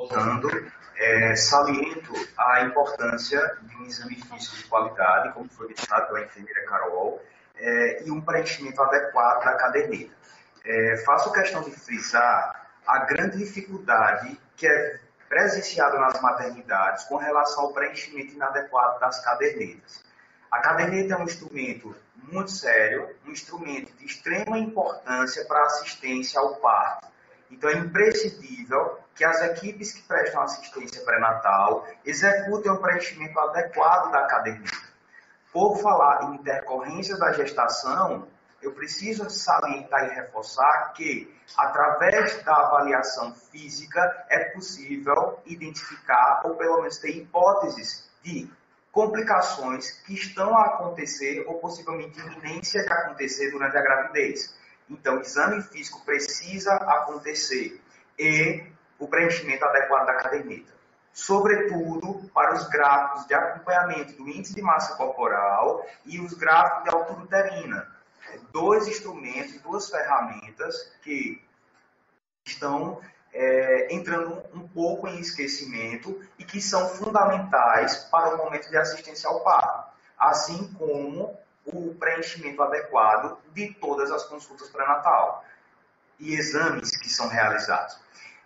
voltando, saliento a importância de um exame físico de qualidade, como foi mencionado pela enfermeira Carol, e um preenchimento adequado da caderneta. Faço questão de frisar a grande dificuldade que é presenciada nas maternidades com relação ao preenchimento inadequado das cadernetas. A caderneta é um instrumento muito sério, um instrumento de extrema importância para a assistência ao parto. Então, é imprescindível que as equipes que prestam assistência pré-natal executem o preenchimento adequado da caderneta. Por falar em intercorrência da gestação, eu preciso salientar e reforçar que, através da avaliação física, é possível identificar, ou pelo menos ter hipóteses de complicações que estão a acontecer ou possivelmente iminência de acontecer durante a gravidez. Então, o exame físico precisa acontecer e o preenchimento adequado da caderneta. Sobretudo para os gráficos de acompanhamento do índice de massa corporal e os gráficos de altura uterina. Dois instrumentos, duas ferramentas que estão entrando um pouco em esquecimento e que são fundamentais para o momento de assistência ao parto, assim como o preenchimento adequado de todas as consultas pré-natal e exames que são realizados.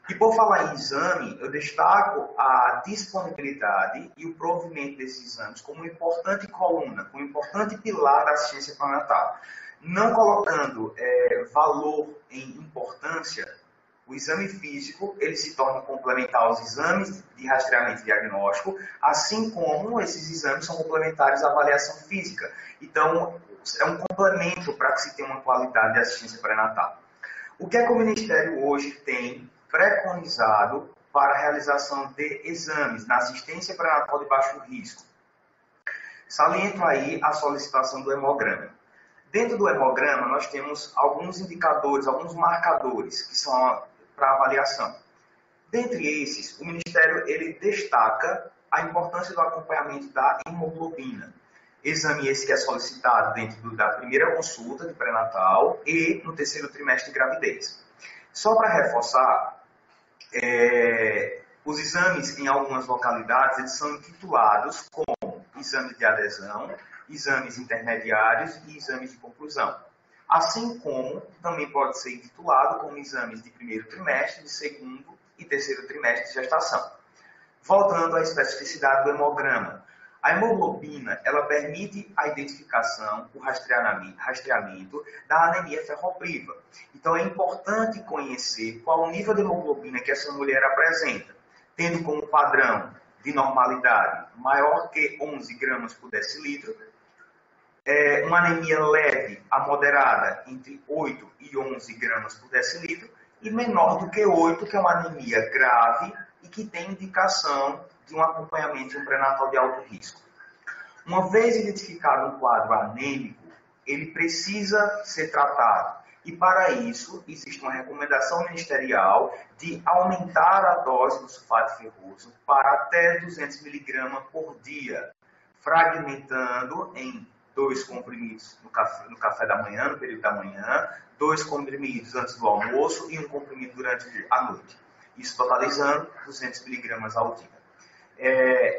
E por falar em exame, eu destaco a disponibilidade e o provimento desses exames como uma importante coluna, como um importante pilar da assistência pré-natal. Não colocando valor em importância, o exame físico ele se torna complementar aos exames de rastreamento diagnóstico, assim como esses exames são complementares à avaliação física. Então, é um complemento para que se tenha uma qualidade de assistência pré-natal. O que é que o Ministério hoje tem preconizado para a realização de exames na assistência pré-natal de baixo risco? Saliento aí a solicitação do hemograma. Dentro do hemograma, nós temos alguns indicadores, alguns marcadores que são para avaliação. Dentre esses, o Ministério ele destaca a importância do acompanhamento da hemoglobina. Exame esse que é solicitado dentro da primeira consulta de pré-natal e no terceiro trimestre de gravidez. Só para reforçar, os exames em algumas localidades eles são intitulados como exames de adesão, exames intermediários e exames de conclusão. Assim como também pode ser intitulado como exames de primeiro trimestre, de segundo e terceiro trimestre de gestação. Voltando à especificidade do hemograma. A hemoglobina, ela permite a identificação, o rastreamento da anemia ferropriva. Então, é importante conhecer qual o nível de hemoglobina que essa mulher apresenta, tendo como padrão de normalidade maior que 11 gramas por decilitro, uma anemia leve a moderada entre 8 e 11 gramas por decilitro e menor do que 8, que é uma anemia grave e que tem indicação de um acompanhamento de um pré-natal de alto risco. Uma vez identificado um quadro anêmico, ele precisa ser tratado. E para isso, existe uma recomendação ministerial de aumentar a dose do sulfato ferroso para até 200 mg por dia, fragmentando em 2 comprimidos no café da manhã, no período da manhã, 2 comprimidos antes do almoço e 1 comprimido durante a noite. Isso totalizando 200 mg ao dia.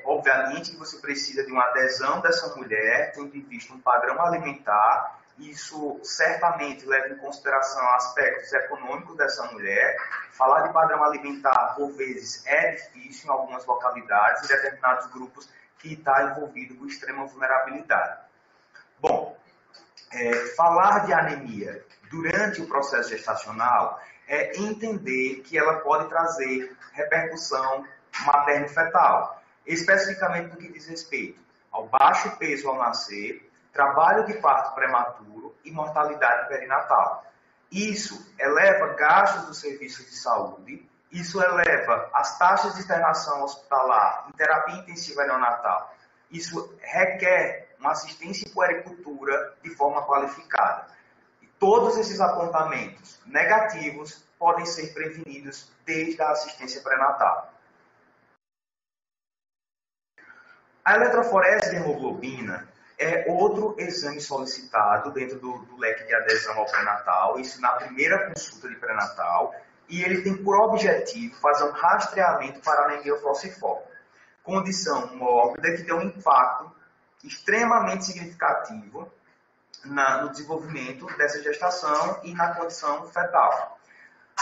Obviamente que você precisa de uma adesão dessa mulher, tendo em vista um padrão alimentar. Isso certamente leva em consideração aspectos econômicos dessa mulher. Falar de padrão alimentar, por vezes, é difícil em algumas localidades, em determinados grupos que está envolvido com extrema vulnerabilidade. Bom, falar de anemia durante o processo gestacional é entender que ela pode trazer repercussão materno-fetal, especificamente no que diz respeito ao baixo peso ao nascer, trabalho de parto prematuro e mortalidade perinatal. Isso eleva gastos do serviço de saúde, isso eleva as taxas de internação hospitalar em terapia intensiva neonatal. Isso requer uma assistência em puericultura de forma qualificada. E todos esses apontamentos negativos podem ser prevenidos desde a assistência pré-natal. A eletroforese de hemoglobina é outro exame solicitado dentro do leque de adesão ao pré-natal, isso na primeira consulta de pré-natal, e ele tem por objetivo fazer um rastreamento para a anemia falciforme, condição mórbida que tem um impacto extremamente significativo no desenvolvimento dessa gestação e na condição fetal.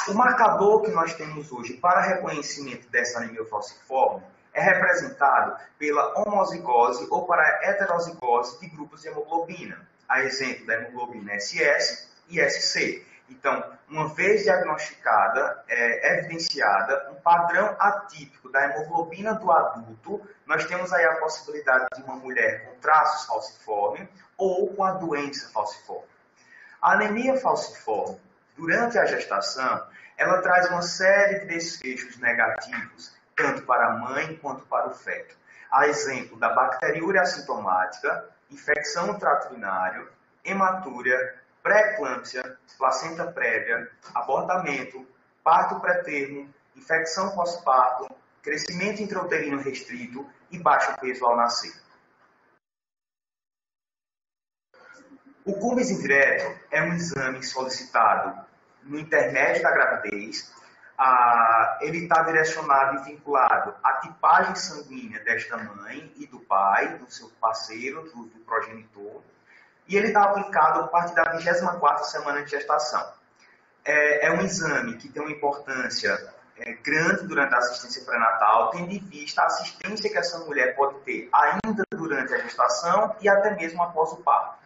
O marcador que nós temos hoje para reconhecimento dessa anemia falciforme é representado pela homozigose ou para a heterozigose de grupos de hemoglobina, a exemplo da hemoglobina SS e SC. Então, uma vez diagnosticada, evidenciada, um padrão atípico da hemoglobina do adulto, nós temos aí a possibilidade de uma mulher com traços falciforme ou com a doença falciforme. A anemia falciforme, durante a gestação, ela traz uma série de desfechos negativos, tanto para a mãe quanto para o feto. A exemplo da bacteriúria assintomática, infecção no trato urinário, hematúria, pré-eclâmpsia, placenta prévia, abortamento, parto pré-termo, infecção pós-parto, crescimento intrauterino restrito e baixo peso ao nascer. O Cumes indireto é um exame solicitado no intermédio da gravidez. Ele está direcionado e vinculado à tipagem sanguínea desta mãe e do pai, do seu parceiro, do progenitor. E ele está aplicado a partir da 24ª semana de gestação. É um exame que tem uma importância grande durante a assistência pré-natal, tendo em vista a assistência que essa mulher pode ter ainda durante a gestação e até mesmo após o parto.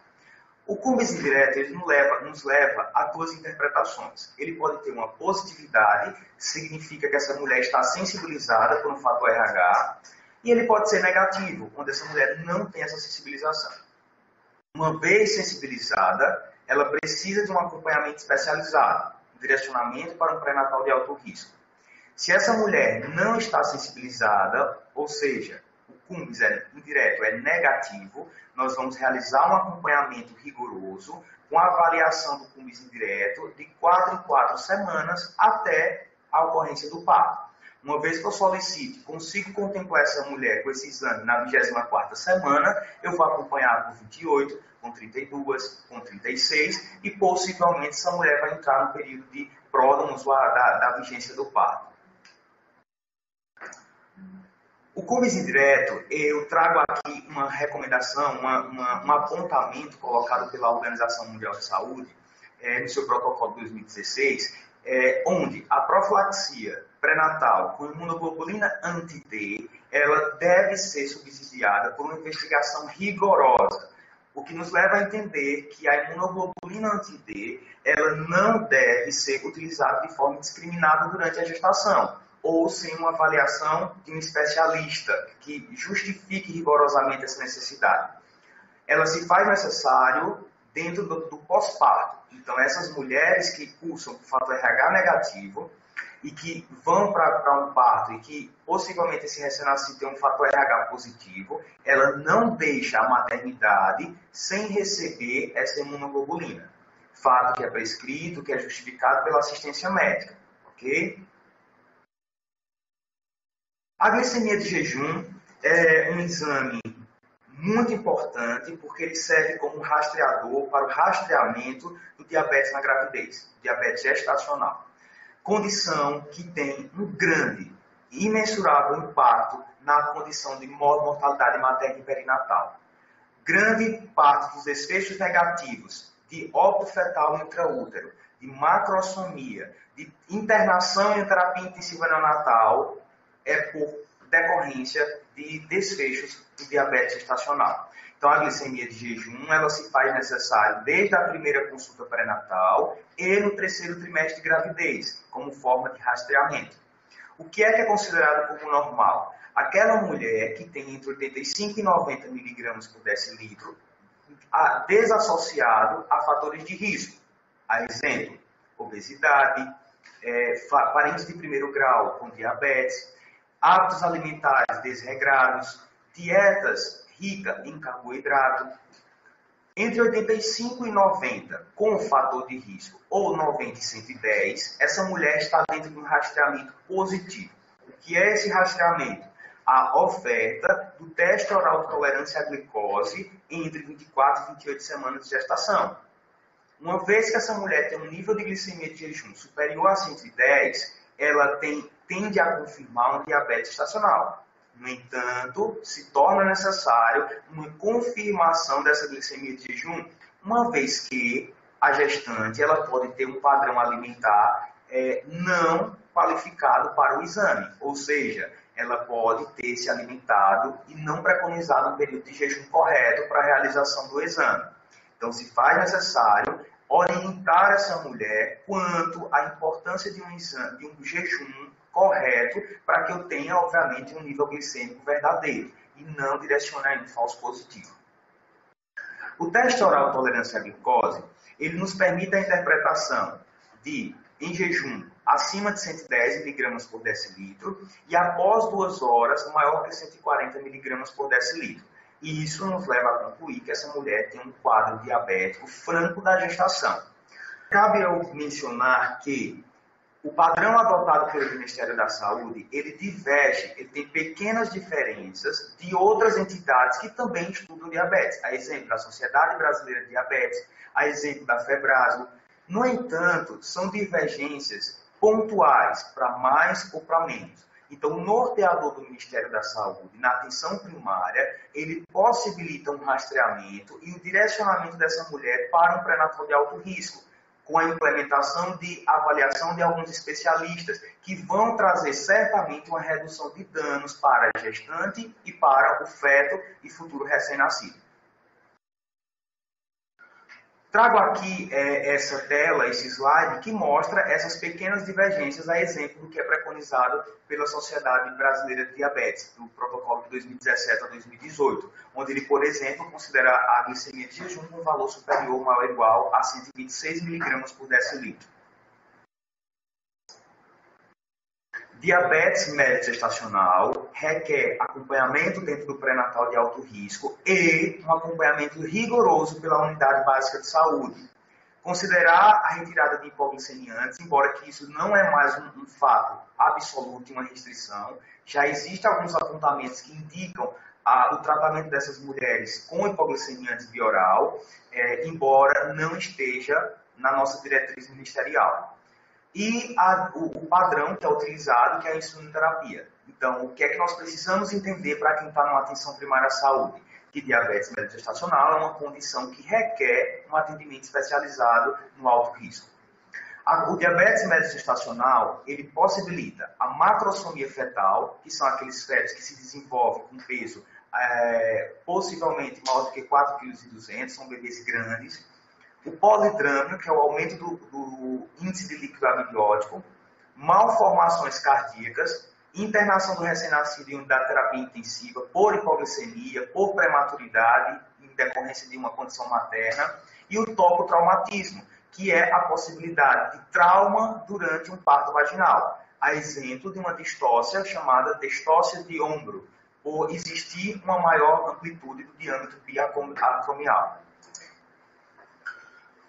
O Cumes indireto ele nos leva a duas interpretações. Ele pode ter uma positividade, que significa que essa mulher está sensibilizada por um fator RH, e ele pode ser negativo, quando essa mulher não tem essa sensibilização. Uma vez sensibilizada, ela precisa de um acompanhamento especializado, um direcionamento para um pré-natal de alto risco. Se essa mulher não está sensibilizada, ou seja, o Cumes indireto é negativo, nós vamos realizar um acompanhamento rigoroso com a avaliação do Cumes indireto de 4 em 4 semanas até a ocorrência do parto. Uma vez que eu solicite, consigo contemplar essa mulher com esse exame na 24ª semana, eu vou acompanhar com 28, com 32, com 36 e possivelmente essa mulher vai entrar no período de pródromos da vigência do parto. O Cumes indireto, eu trago aqui uma recomendação, um apontamento colocado pela Organização Mundial de Saúde, no seu protocolo de 2016, onde a profilaxia pré-natal com imunoglobulina anti-D, ela deve ser subsidiada por uma investigação rigorosa, o que nos leva a entender que a imunoglobulina anti-D, ela não deve ser utilizada de forma indiscriminada durante a gestação, ou sem uma avaliação de um especialista que justifique rigorosamente essa necessidade. Ela se faz necessário dentro do pós-parto. Então, essas mulheres que cursam com fator RH negativo e que vão para um parto e que possivelmente esse recém-nascido tem um fator RH positivo, ela não deixa a maternidade sem receber essa imunoglobulina. Fato que é prescrito, que é justificado pela assistência médica. Ok? A glicemia de jejum é um exame muito importante porque ele serve como rastreador para o rastreamento do diabetes na gravidez, diabetes gestacional. Condição que tem um grande e imensurável impacto na condição de mortalidade materna e perinatal. Grande parte dos desfechos negativos de óbito fetal intraútero, de macrosomia, de internação em terapia intensiva neonatal, é por decorrência de desfechos do diabetes gestacional. Então, a glicemia de jejum, ela se faz necessária desde a primeira consulta pré-natal e no 3º trimestre de gravidez, como forma de rastreamento. O que é considerado como normal? Aquela mulher que tem entre 85 e 90 miligramas por decilitro, desassociado a fatores de risco. A exemplo, obesidade, parentes de primeiro grau com diabetes, hábitos alimentares desregrados, dietas ricas em carboidrato. Entre 85 e 90, com o fator de risco, ou 90 e 110, essa mulher está dentro de um rastreamento positivo. O que é esse rastreamento? A oferta do teste oral de tolerância à glicose entre 24 e 28 semanas de gestação. Uma vez que essa mulher tem um nível de glicemia de jejum superior a 110, ela tende a confirmar um diabetes estacional. No entanto, se torna necessário uma confirmação dessa glicemia de jejum, uma vez que a gestante ela pode ter um padrão alimentar não qualificado para o exame, ou seja, ela pode ter se alimentado e não preconizado um período de jejum correto para a realização do exame. Então, se faz necessário orientar essa mulher quanto à importância de um exame, de um jejum correto, para que eu tenha, obviamente, um nível glicêmico verdadeiro e não direcionar em falso positivo. O teste oral de tolerância à glicose, ele nos permite a interpretação de, em jejum, acima de 110 mg por decilitro e após 2 horas, maior que 140 mg por decilitro. E isso nos leva a concluir que essa mulher tem um quadro diabético franco da gestação. Cabe eu mencionar que o padrão adotado pelo Ministério da Saúde, ele diverge, ele tem pequenas diferenças de outras entidades que também estudam diabetes. A exemplo da Sociedade Brasileira de Diabetes, a exemplo da FEBRASO. No entanto, são divergências pontuais, para mais ou para menos. Então, o norteador do Ministério da Saúde, na atenção primária, ele possibilita um rastreamento e o direcionamento dessa mulher para um pré-natal de alto risco, com a implementação de avaliação de alguns especialistas, que vão trazer certamente uma redução de danos para a gestante e para o feto e futuro recém-nascido. Trago aqui essa tela, esse slide, que mostra essas pequenas divergências, a exemplo do que é preconizado pela Sociedade Brasileira de Diabetes, do protocolo de 2017 a 2018, onde ele, por exemplo, considera a glicemia de jejum com um valor superior ou maior ou igual a 126 mg por decilitro. Diabetes médio gestacional requer acompanhamento dentro do pré-natal de alto risco e um acompanhamento rigoroso pela unidade básica de saúde. Considerar a retirada de hipoglicemiantes, embora que isso não é mais um fato absoluto e uma restrição, já existem alguns apontamentos que indicam o tratamento dessas mulheres com hipoglicemiantes via oral, embora não esteja na nossa diretriz ministerial. E o padrão que é utilizado, que é a insulinoterapia. Então, o que é que nós precisamos entender para quem está numa atenção primária à saúde? Que diabetes médio-gestacional é uma condição que requer um atendimento especializado no alto risco. O diabetes médio-gestacional, ele possibilita a macrosomia fetal, que são aqueles fetos que se desenvolvem com peso possivelmente maior do que 4,2 kg, são bebês grandes. O polidrâmio, que é o aumento do índice de líquido amniótico, malformações cardíacas, internação do recém-nascido em unidade de terapia intensiva por hipoglicemia, por prematuridade, em decorrência de uma condição materna, e o tocotraumatismo, que é a possibilidade de trauma durante um parto vaginal, a exemplo de uma distócia chamada distócia de ombro, por existir uma maior amplitude do diâmetro biacromial.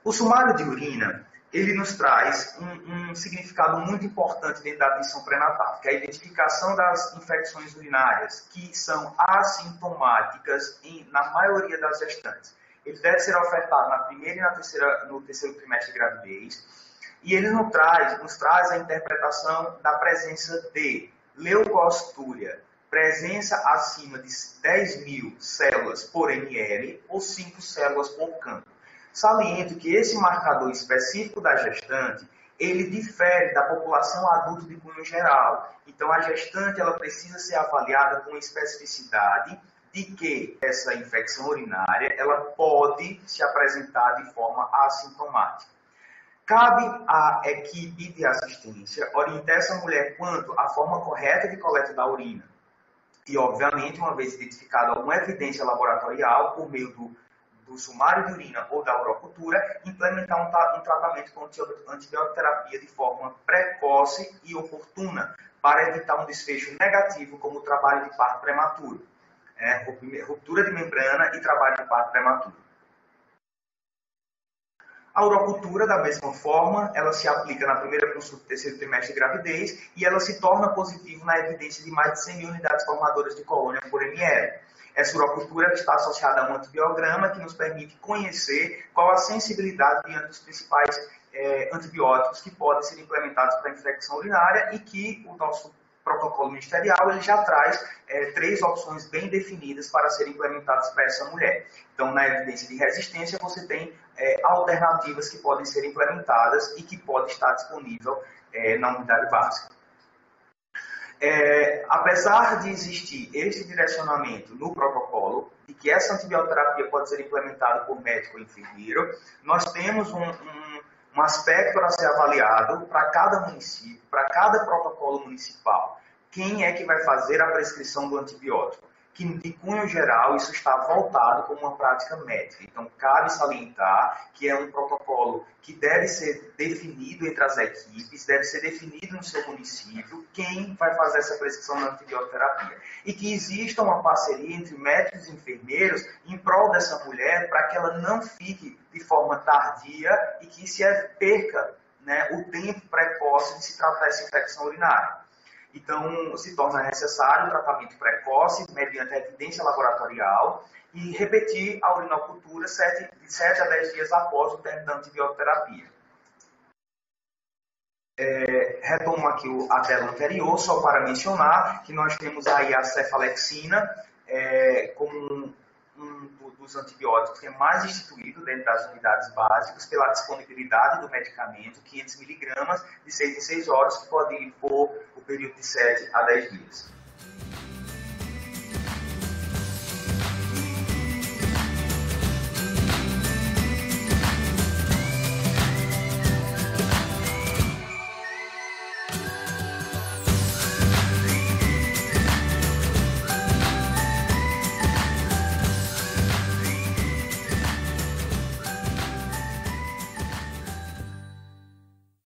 O sumário de urina, ele nos traz um significado muito importante dentro da atenção pré-natal, que é a identificação das infecções urinárias, que são assintomáticas na maioria das gestantes. Ele deve ser ofertado na primeira e no terceiro trimestre de gravidez, e ele nos traz a interpretação da presença de leucostúria, presença acima de 10.000 células por ml ou 5 células por campo. Saliento que esse marcador específico da gestante, ele difere da população adulta de cunho geral. Então, a gestante ela precisa ser avaliada com especificidade de que essa infecção urinária ela pode se apresentar de forma assintomática. Cabe à equipe de assistência orientar essa mulher quanto à forma correta de coleta da urina. E, obviamente, uma vez identificada alguma evidência laboratorial por meio do sumário de urina ou da urocultura, implementar um tratamento com antibioterapia de forma precoce e oportuna, para evitar um desfecho negativo, como o trabalho de parto prematuro, ruptura de membrana e trabalho de parto prematuro. A urocultura, da mesma forma, ela se aplica na primeira consulta do terceiro trimestre de gravidez e ela se torna positiva na evidência de mais de 100.000 unidades formadoras de colônia por ml. Essa urocultura está associada a um antibiograma que nos permite conhecer qual a sensibilidade diante dos principais antibióticos que podem ser implementados para a infecção urinária e que o nosso protocolo ministerial ele já traz 3 opções bem definidas para serem implementadas para essa mulher. Então, na evidência de resistência, você tem alternativas que podem ser implementadas e que pode estar disponível na unidade básica. Apesar de existir esse direcionamento no protocolo, de que essa antibioterapia pode ser implementada por médico ou enfermeiro, nós temos um aspecto a ser avaliado para cada município, para cada protocolo municipal. Quem é que vai fazer a prescrição do antibiótico? Que, de cunho geral, isso está voltado como uma prática médica. Então, cabe salientar que é um protocolo que deve ser definido entre as equipes, deve ser definido no seu município, quem vai fazer essa prescrição da antibioterapia. E que exista uma parceria entre médicos e enfermeiros em prol dessa mulher, para que ela não fique de forma tardia e que se perca, né, o tempo precoce de se tratar essa infecção urinária. Então, se torna necessário o tratamento precoce, mediante a evidência laboratorial, e repetir a urinocultura de 7 a 10 dias após o término da antibioterapia. Retomo aqui a tela anterior, só para mencionar que nós temos aí a cefalexina como um dos antibióticos que é mais instituído dentro das unidades básicas pela disponibilidade do medicamento, 500 mg de 6 em 6 horas, que pode ir por o período de 7 a 10 dias.